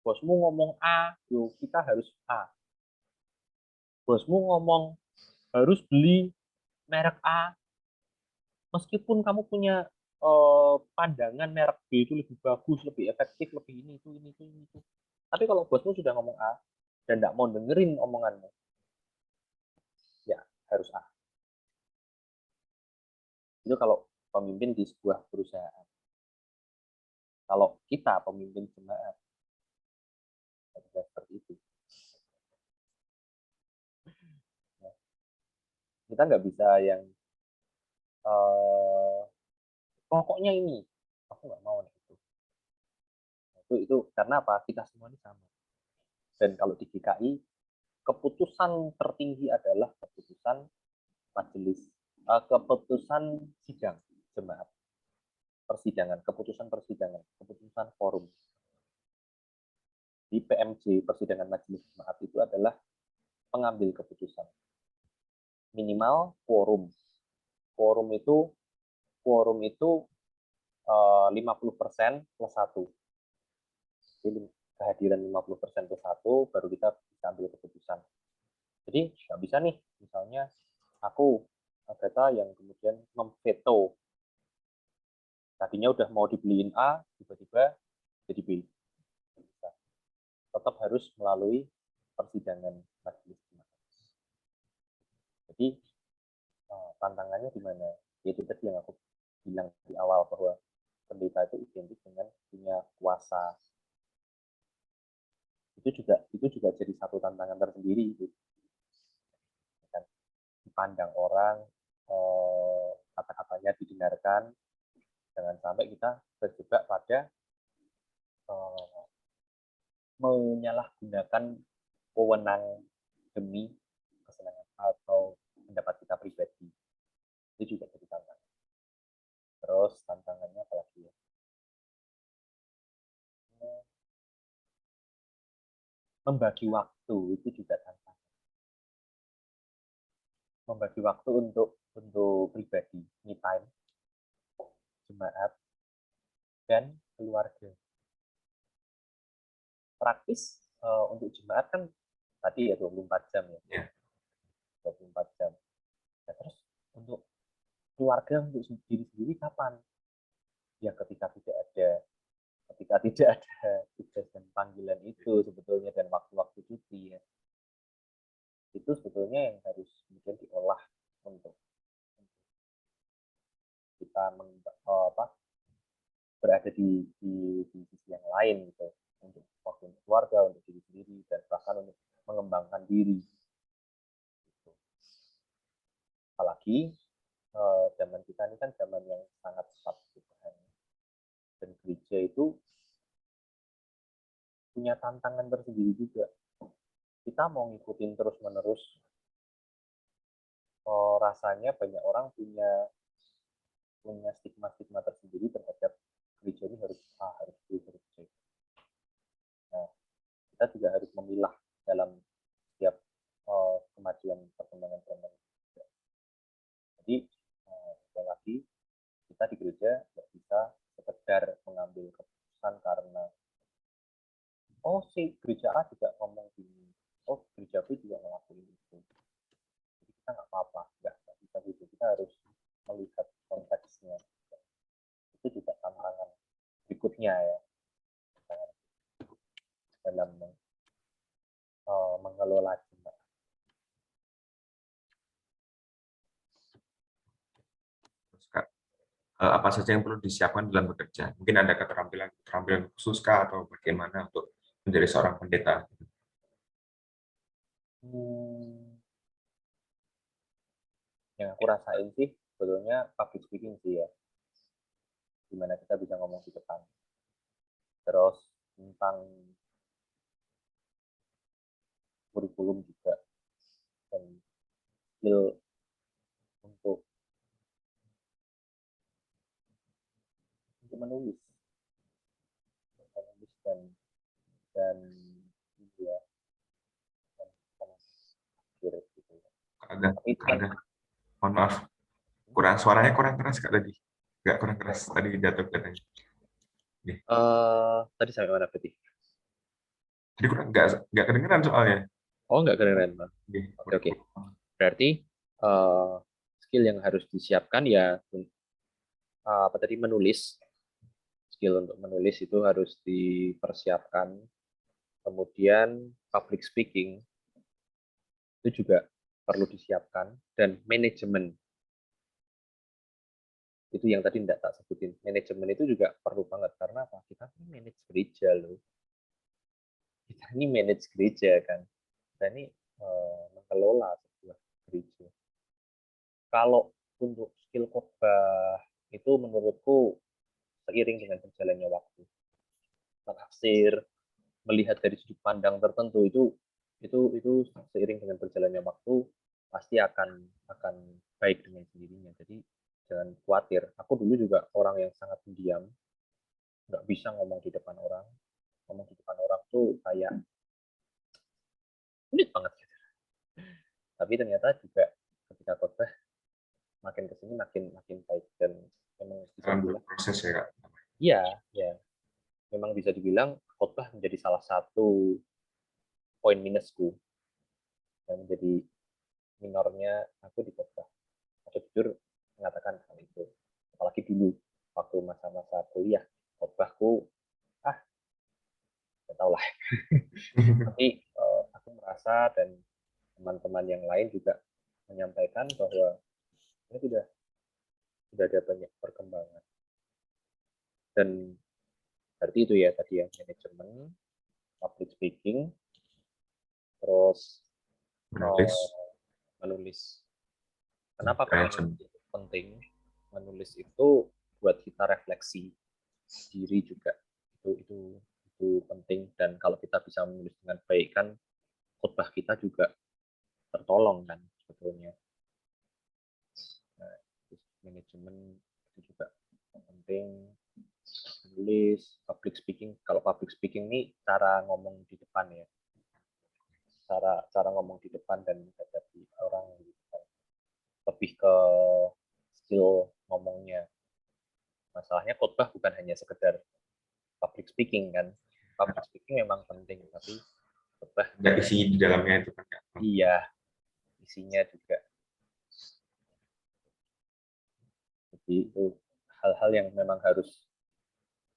Bosmu ngomong A, yo kita harus A. Bosmu ngomong harus beli merek A, meskipun kamu punya pandangan merek B itu lebih bagus, lebih efektif, lebih ini itu. Tapi kalau bosmu sudah ngomong A dan tidak mau dengerin omonganmu, ya harus A. Itu kalau pemimpin di sebuah perusahaan. Kalau kita pemimpin jemaat, tidak seperti itu. Kita nggak bisa yang pokoknya ini, aku nggak mau itu. Itu karena apa? Kita semua ini sama. Dan kalau di GKI, keputusan tertinggi adalah keputusan majelis, keputusan sidang jemaat, persidangan, keputusan persidangan, keputusan forum. Di PMJ, persidangan majelis jemaat, itu adalah pengambil keputusan. Minimal quorum. Quorum itu 50% plus 1. Jadi kehadiran 50% plus 1 baru kita bisa ambil keputusan. Jadi nggak bisa nih, misalnya aku Agatha yang kemudian memveto, tadinya udah mau dibeliin A, tiba-tiba jadi B. Tetap harus melalui persidangan majelis. Jadi tantangannya di mana? Itu tadi yang aku bilang di awal, bahwa pendeta itu identik dengan punya kuasa. Itu juga jadi satu tantangan tersendiri. Dipandang orang, kata-katanya didengarkan, Jangan sampai kita terjebak pada menyalahgunakan wewenang demi kesenangan atau pendapat kita pribadi. Itu juga jadi tantangan. Terus tantangannya apa lagi ya? Membagi waktu itu juga tantangan. Membagi waktu untuk pribadi, me time, jemaat, dan keluarga. Praktis untuk jemaat kan tadi ya 24 jam ya. Yeah. 24 jam. Nah, terus untuk keluarga, untuk diri sendiri kapan? Ya ketika tidak ada tugas dan panggilan itu sebetulnya, dan waktu-waktu cuti ya. Itu sebetulnya yang harus kemudian diolah untuk kita berada di sisi yang lain gitu, untuk waktu untuk keluarga, untuk diri sendiri, dan bahkan untuk mengembangkan diri gitu. Apalagi zaman kita ini kan zaman yang sangat cepat gitu kan. Dan gereja itu punya tantangan tersendiri juga. Kita mau ngikutin terus-menerus, rasanya banyak orang punya stigma tersendiri terhadap gereja ini harus B, harus C. Nah, kita juga harus memilah dalam setiap kemajuan perkembangan zaman. Jadi, sekali lagi, kita di gereja nggak bisa sekedar mengambil keputusan karena si gereja A juga ngomong gini, gereja B juga ngelakuin itu. Jadi kita nggak apa-apa, nggak bisa gitu. Kita harus melihat konteksnya. Itu juga tantangan berikutnya ya, dalam mengelola jemaat. Apa saja yang perlu disiapkan dalam bekerja? Mungkin ada keterampilan khusus kah, atau bagaimana untuk menjadi seorang pendeta? Yang aku rasain sih sebetulnya public speaking sih ya, gimana kita bisa ngomong di depan. Terus tentang kurikulum juga, dan skill untuk menulis dan ya, gitu. Tapi itu kan, Mohon maaf, suaranya kurang keras Kak tadi. Nggak kurang keras, tadi jatuh katanya. Tadi sampai mana berarti? Jadi nggak kedengeran soalnya. Oh, nggak keren, Bang. Oke. Berarti skill yang harus disiapkan ya apa tadi, menulis. Skill untuk menulis itu harus dipersiapkan. Kemudian public speaking itu juga perlu disiapkan, dan manajemen itu yang tadi tidak tak sebutin. Manajemen itu juga perlu banget, karena apa? Kita ini manage gereja loh. Kita ini manage gereja kan. Kita ini mengelola sebuah gereja. Kalau untuk skill khotbah itu menurutku seiring dengan berjalannya waktu, menafsir, melihat dari sudut pandang tertentu itu seiring dengan berjalannya waktu pasti akan baik dengan sendirinya. Jadi jangan khawatir. Aku dulu juga orang yang sangat pendiam, nggak bisa ngomong di depan orang. Ngomong di depan orang tuh kayak sulit banget gitu. Tapi ternyata juga ketika khotbah makin kesini makin baik, dan memang bisa dibilang proses ya Kak. iya ya, memang bisa dibilang khotbah menjadi salah satu poin minusku, yang menjadi minornya aku di khotbah. Aku jujur mengatakan hal itu. Apalagi dulu waktu masa-masa kuliah, khotbahku nggak tahu lah. Tapi aku merasa, dan teman-teman yang lain juga menyampaikan bahwa ini sudah ada banyak perkembangan. Dan berarti itu ya tadi ya, manajemen, public speaking, terus menulis. Kenapa menulis itu penting? Menulis itu buat kita refleksi diri juga. Itu penting, dan kalau kita bisa menulis dengan baik kan khotbah kita juga tertolong kan sebetulnya. Nah, manajemen itu juga penting. Tulis, public speaking. Kalau public speaking ini cara ngomong di depan ya, cara ngomong di depan dan menghadapi orang gitu kan. Lebih ke skill ngomongnya. Masalahnya khotbah bukan hanya sekedar public speaking kan. Public speaking memang penting, tapi khotbah Nggak isi di dalamnya itu kan. iya, isinya juga. Jadi itu hal-hal yang memang harus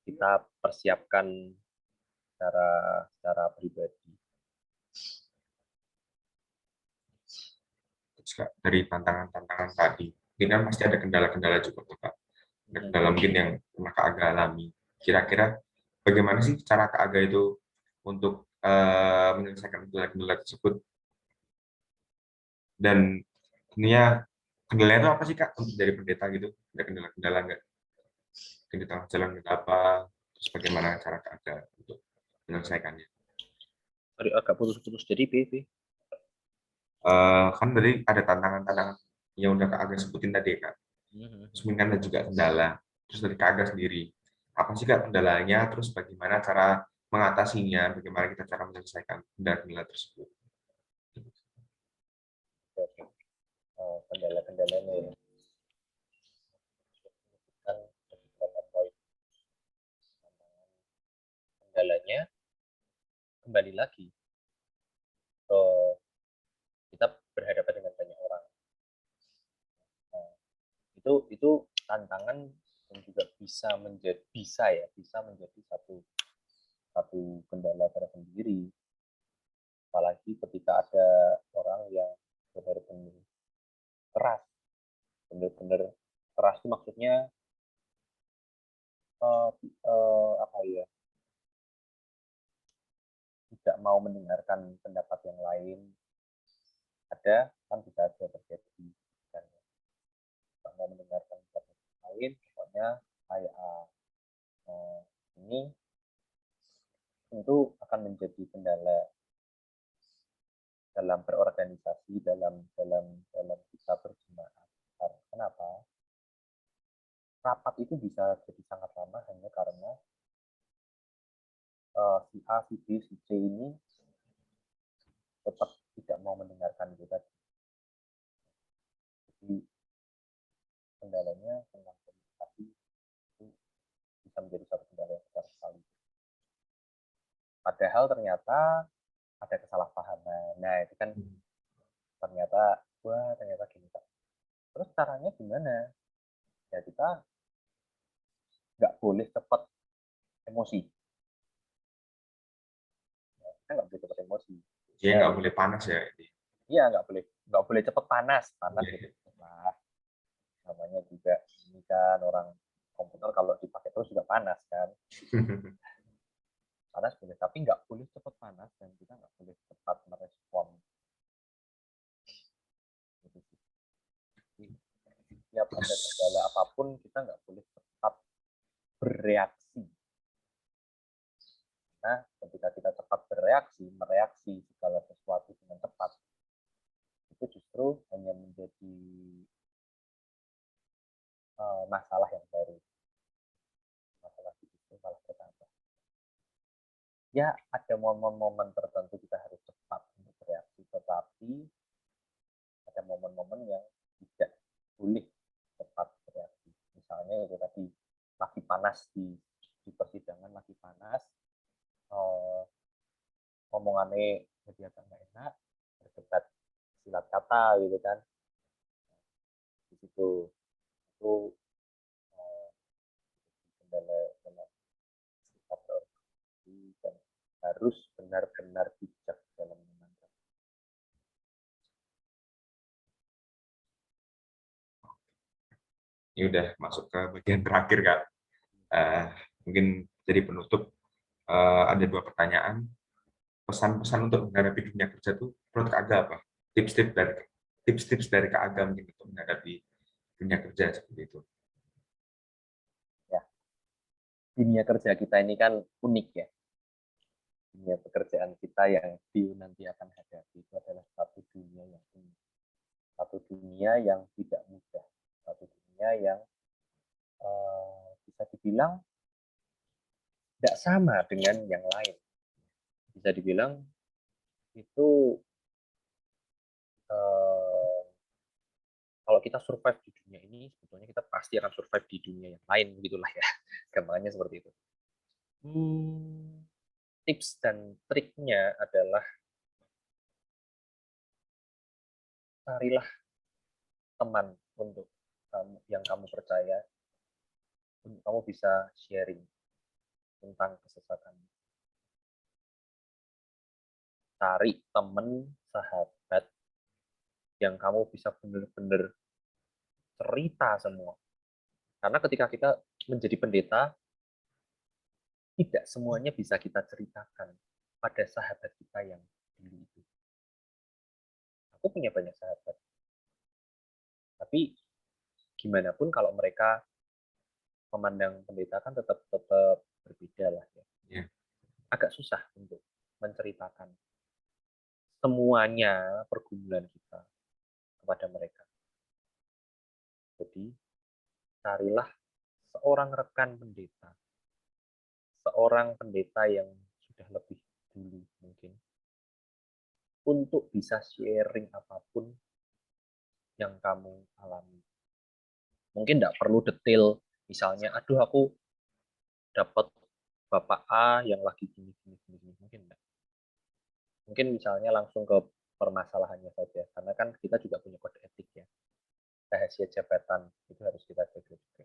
kita persiapkan secara pribadi. Terus Kak, dari tantangan-tantangan tadi, mungkin kan pasti ada kendala-kendala juga tuh, Kak. Kendala mungkin yang pernah Kak Aga alami. Kira-kira bagaimana sih cara Kak Aga itu untuk menyelesaikan kendala-kendala tersebut? Dan tentunya kendalanya itu apa sih Kak untuk dari pendeta gitu? Ada kendala-kendala nggak? Di tengah jalan nggak apa? Terus bagaimana cara Kak Aga untuk menyelesaikannya? Sorry, agak putus-putus jadi PP. Kan tadi ada tantangan-tantangan yang udah Kak Aga sebutin tadi Kak. Terus mungkin ada juga kendala. Terus dari Kak Aga sendiri, apa sih Kak kendalanya? Terus bagaimana cara mengatasinya? Bagaimana kita cara menyelesaikan kendala-kendala tersebut? Kendala-kendalanya ya. Kan beberapa poin. Kendalanya kembali lagi kita berhadapan dengan banyak orang. Nah, itu tantangan dan juga bisa menjadi satu kendala tersendiri. Apalagi ketika ada orang yang benar-benar keras, benar-benar keras itu maksudnya apa ya? Tidak mau mendengarkan pendapat yang lain. Ada kan bisa aja terjadi dan tidak mau mendengarkan pendapat yang lain, pokoknya saya ini tentu akan menjadi kendala dalam berorganisasi, dalam kita berjemaah. Kenapa? Rapat itu bisa jadi sangat lama hanya karena si A, si B, si C ini tetap tidak mau mendengarkan kita. Jadi kendalanya tentang komunikasi itu bisa menjadi satu kendala yang besar sekali. Padahal ternyata ada kesalahpahaman. Nah itu kan ternyata gini Pak. Terus caranya gimana? Ya kita nggak boleh cepat emosi. Ya, kita nggak boleh cepat emosi. Jadi nggak boleh panas ya. Iya nggak boleh cepat panas gitu lah. Namanya juga ini kan orang komputer kalau dipakai terus juga panas kan. Panas boleh, tapi nggak boleh cepat panas dan kita nggak boleh cepat merespon. Setiap ada kendala apapun kita nggak boleh cepat bereaksi. Nah, ketika kita cepat mereaksi segala sesuatu dengan cepat, itu justru hanya menjadi masalah yang baru. Masalah itu malah bertambah. Ya, ada momen-momen tertentu kita harus cepat untuk bereaksi, tetapi ada momen-momen yang tidak boleh cepat bereaksi. Misalnya itu tadi lagi panas di persidangan, lagi panas, ngomongannya jadi agak nggak enak, berdebat silat kata gitu kan. Di situ itu kendala sikap berorganisasi dan harus benar-benar bijak dalam menanggapi. Ini udah masuk ke bagian terakhir Kak. Mungkin jadi penutup ada 2 pertanyaan. Pesan-pesan untuk menghadapi dunia kerja itu menurut Kak Aga apa? Tips-tips dari Kak Aga mungkin untuk menghadapi dunia kerja seperti itu. dunia kerja kita ini kan unik ya. Dunia pekerjaan kita yang Dio nanti akan hadapi itu adalah satu dunia yang unik. Satu dunia yang tidak mudah. Satu dunia yang bisa dibilang tidak sama dengan yang lain. Bisa dibilang itu kalau kita survive di dunia ini, sebetulnya kita pasti akan survive di dunia yang lain, begitulah ya. Gampangnya seperti itu. Tips dan triknya adalah carilah teman untuk kamu yang kamu percaya, untuk kamu bisa sharing tentang kesesatan. Cari teman, sahabat yang kamu bisa benar-benar cerita semua. Karena ketika kita menjadi pendeta, tidak semuanya bisa kita ceritakan pada sahabat kita yang dulu itu. Aku punya banyak sahabat, tapi gimana pun kalau mereka memandang pendeta kan tetap berbeda lah ya. Yeah. Agak susah untuk menceritakan semuanya pergumulan kita kepada mereka. Jadi carilah seorang rekan pendeta, seorang pendeta yang sudah lebih dulu mungkin, untuk bisa sharing apapun yang kamu alami. Mungkin tidak perlu detail, misalnya, aduh aku dapat Bapak A yang lagi gini, mungkin enggak. Mungkin misalnya langsung ke permasalahannya saja, karena kan kita juga punya kode etik ya. Rahasia jabatan itu harus kita jaga juga.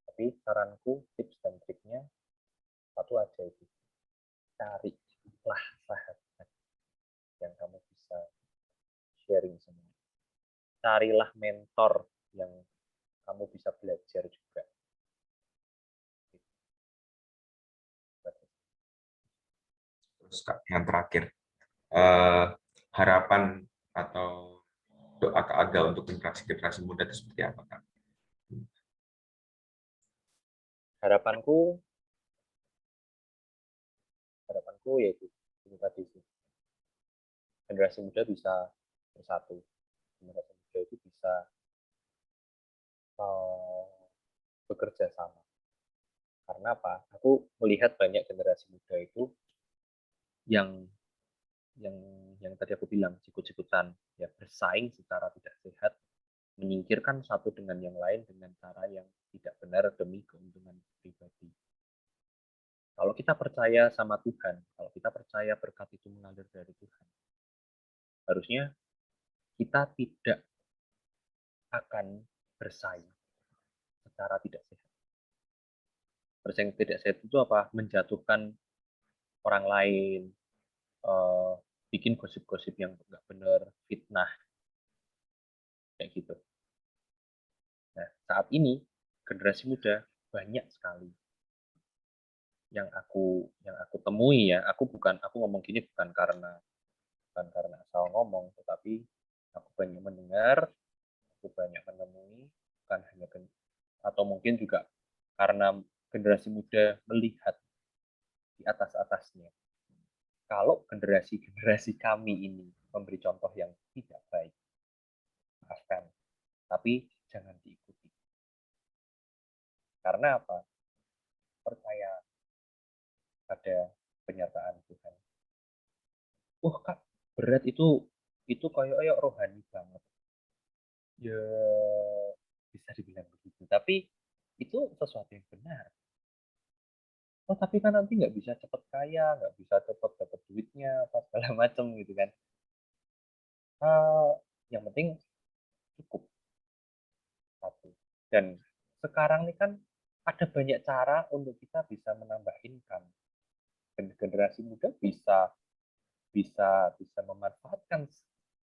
Tapi saranku, tips dan triknya, satu aja itu. Carilah sahabat yang kamu bisa sharing semua. Carilah mentor yang kamu bisa belajar juga. Terus Kak, yang terakhir, harapan atau doa Kak Aga untuk generasi muda itu seperti apa Kak? Harapanku yaitu itu tadi sih. Generasi muda bisa bersatu. Generasi muda itu bisa bekerja sama. Karena apa? Aku melihat banyak generasi muda itu yang tadi aku bilang sikut-sikutan, ya bersaing secara tidak sehat, menyingkirkan satu dengan yang lain dengan cara yang tidak benar demi keuntungan pribadi. Kalau kita percaya sama Tuhan, kalau kita percaya berkat itu mengalir dari Tuhan, harusnya kita tidak akan bersaing secara tidak sehat. Bersaing tidak sehat itu apa? Menjatuhkan orang lain, bikin gosip-gosip yang nggak benar, fitnah, kayak gitu. Nah, saat ini generasi muda banyak sekali yang aku temui ya. Aku ngomong gini bukan karena asal ngomong, tetapi aku banyak mendengar, aku banyak menemui, bukan hanya atau mungkin juga karena generasi muda melihat di atas-atasnya. Kalau generasi kami ini memberi contoh yang tidak baik, maafkan, tapi jangan diikuti. Karena apa? Percaya pada kenyataan Tuhan. Kak, berat itu kayak rohani banget. Ya, bisa dibilang begitu. Tapi itu sesuatu yang benar. Tapi kan nanti nggak bisa cepet kaya, nggak bisa cepet dapat duitnya, apa segala macam gitu kan. Yang penting cukup satu. Dan sekarang ini kan ada banyak cara untuk kita bisa menambah income. Dan generasi muda bisa memanfaatkan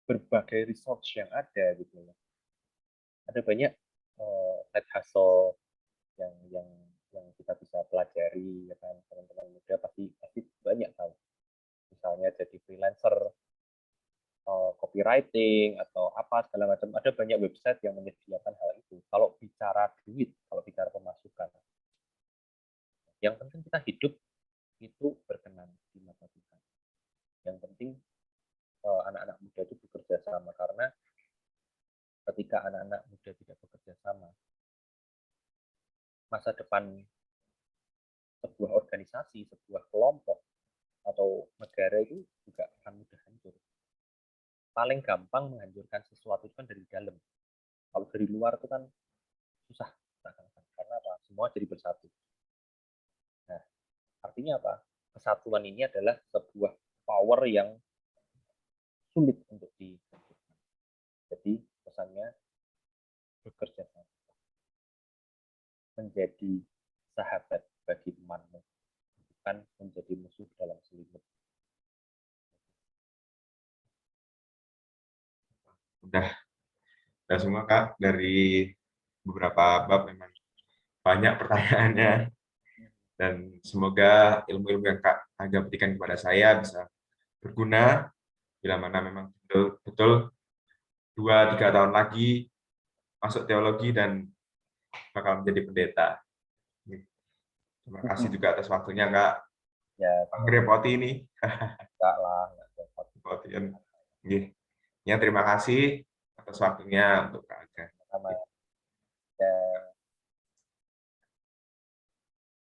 berbagai resource yang ada gitu ya. Ada banyak side hustle yang kita bisa pelajari ya kan, teman-teman muda pasti banyak tahu. Misalnya jadi freelancer, copywriting atau apa segala macam, ada banyak website yang menyediakan hal itu. Kalau bicara duit, kalau bicara pemasukan, Yang penting kita hidup itu berkenan di mata Tuhan. Yang penting anak-anak muda itu bekerja sama, karena ketika anak-anak muda tidak bekerja sama, masa depan sebuah organisasi, sebuah kelompok, atau negara itu juga akan mudah hancur. Paling gampang menghancurkan sesuatu itu kan dari dalam. Kalau dari luar itu kan susah, karena apa? Semua jadi bersatu. Nah, artinya apa? Kesatuan ini adalah sebuah power yang sulit untuk dihancurkan. Jadi pesannya bekerja sama, menjadi sahabat bagi temanmu, bukan menjadi musuh dalam selimut. Udah semua Kak, dari beberapa bab memang banyak pertanyaannya, dan semoga ilmu-ilmu yang Kak Aga berikan kepada saya bisa berguna bila mana memang betul-betul 2-3 tahun lagi masuk teologi dan bakal menjadi pendeta. Terima kasih juga atas waktunya Kak. Ya, Ngerepoti ini. enggak lah, enggak repot. Ya, terima kasih atas waktunya untuk Kak